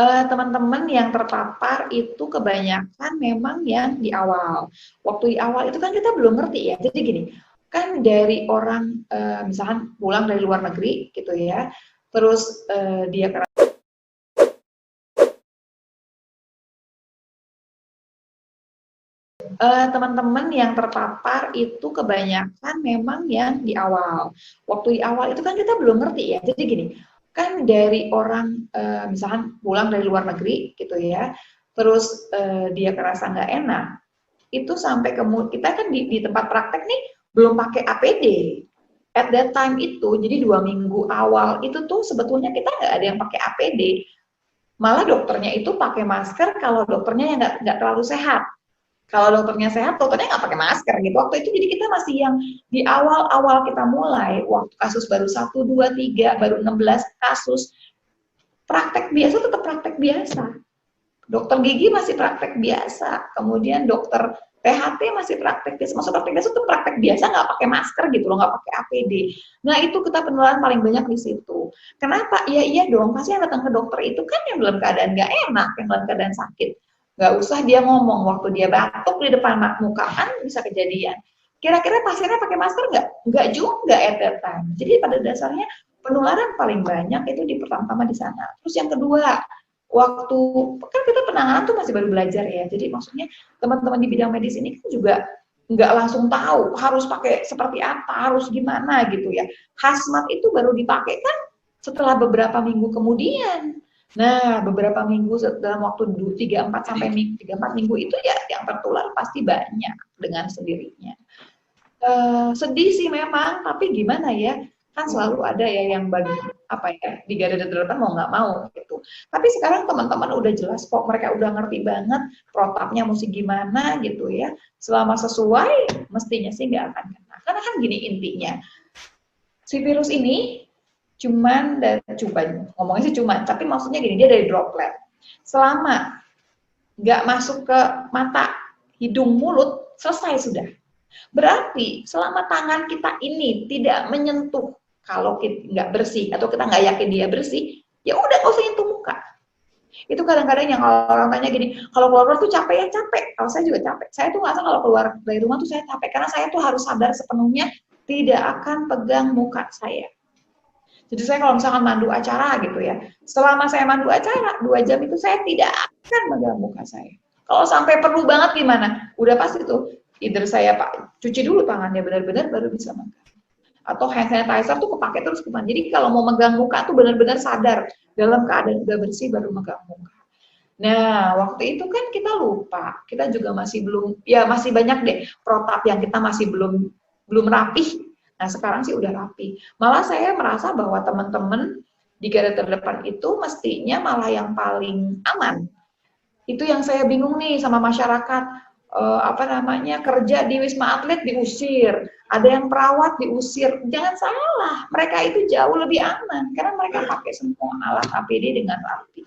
Teman-teman yang terpapar itu kebanyakan memang yang di awal. Waktu di awal itu kan kita belum ngerti ya. Jadi gini, kan dari orang misalkan pulang dari luar negeri gitu ya, terus dia teman-teman yang terpapar itu kebanyakan memang yang di awal. Waktu di awal itu kan kita belum ngerti ya. Jadi gini, kan dari orang misalkan pulang dari luar negeri gitu ya, terus dia kerasa nggak enak, itu sampai kemudian kita kan di tempat praktek nih belum pakai APD. At that time itu, jadi 2 minggu awal itu tuh sebetulnya kita nggak ada yang pakai APD. Malah dokternya itu pakai masker kalau dokternya yang nggak terlalu sehat. Kalau dokternya sehat, dokternya nggak pakai masker gitu. Waktu itu jadi kita masih yang di awal-awal kita mulai, waktu kasus baru 1, 2, 3, baru 16 kasus, praktek biasa tetap praktek biasa. Dokter gigi masih praktek biasa, kemudian dokter THT masih praktek biasa. Maksud praktek biasa itu praktek biasa nggak pakai masker gitu loh, nggak pakai APD. Nah itu kita penularan paling banyak di situ. Kenapa? Ya iya dong, pasti yang datang ke dokter itu kan yang dalam keadaan nggak enak, yang dalam keadaan sakit. Nggak usah dia ngomong, waktu dia batuk di depan muka kan bisa kejadian. Kira-kira pasiennya pakai masker nggak? Nggak juga at that time. Jadi pada dasarnya penularan paling banyak itu di pertama-tama di sana. Terus yang kedua, waktu kan kita penanganan tuh masih baru belajar ya. Jadi maksudnya teman-teman di bidang medis ini kan juga nggak langsung tahu harus pakai seperti apa, harus gimana gitu ya. Hazmat itu baru dipakai kan setelah beberapa minggu kemudian. Nah, beberapa minggu dalam waktu 3-4 minggu itu ya yang tertular pasti banyak dengan sendirinya. Sedih sih memang, tapi gimana ya? Kan selalu ada ya yang bagi apa ya di garda terdepan mau nggak mau gitu. Tapi sekarang teman-teman udah jelas kok, mereka udah ngerti banget protapnya mesti gimana gitu ya. Selama sesuai, mestinya sih nggak akan kena. Karena kan gini intinya, si virus ini ngomongnya sih cuman, tapi maksudnya gini, dia dari droplet. Selama nggak masuk ke mata, hidung, mulut, selesai sudah. Berarti selama tangan kita ini tidak menyentuh, kalau kita nggak bersih atau kita nggak yakin dia bersih, ya udah nggak usah nyentuh muka. Itu kadang-kadang yang orang tanya gini, kalau keluar tuh capek ya capek. Kalau saya juga capek. Saya tuh ngerasa kalau keluar dari rumah tuh saya capek karena saya tuh harus sadar sepenuhnya tidak akan pegang muka saya. Jadi saya kalau misalkan mandu acara gitu ya, selama saya mandu acara 2 jam itu saya tidak akan megang muka saya. Kalau sampai perlu banget gimana? Udah pasti tuh, either saya Pak cuci dulu tangannya benar-benar baru bisa megang. Atau hand sanitizer tuh kepake terus kemana. Jadi kalau mau megang muka tuh benar-benar sadar dalam keadaan udah bersih baru megang muka. Nah, waktu itu kan kita lupa, kita juga masih belum, ya masih banyak deh protap yang kita masih belum rapih. Nah, sekarang sih udah rapi. Malah saya merasa bahwa teman-teman di garda terdepan itu mestinya malah yang paling aman. Itu yang saya bingung nih sama masyarakat, apa namanya, kerja di Wisma Atlet diusir, ada yang perawat diusir. Jangan salah, mereka itu jauh lebih aman karena mereka pakai semua alat APD dengan rapi.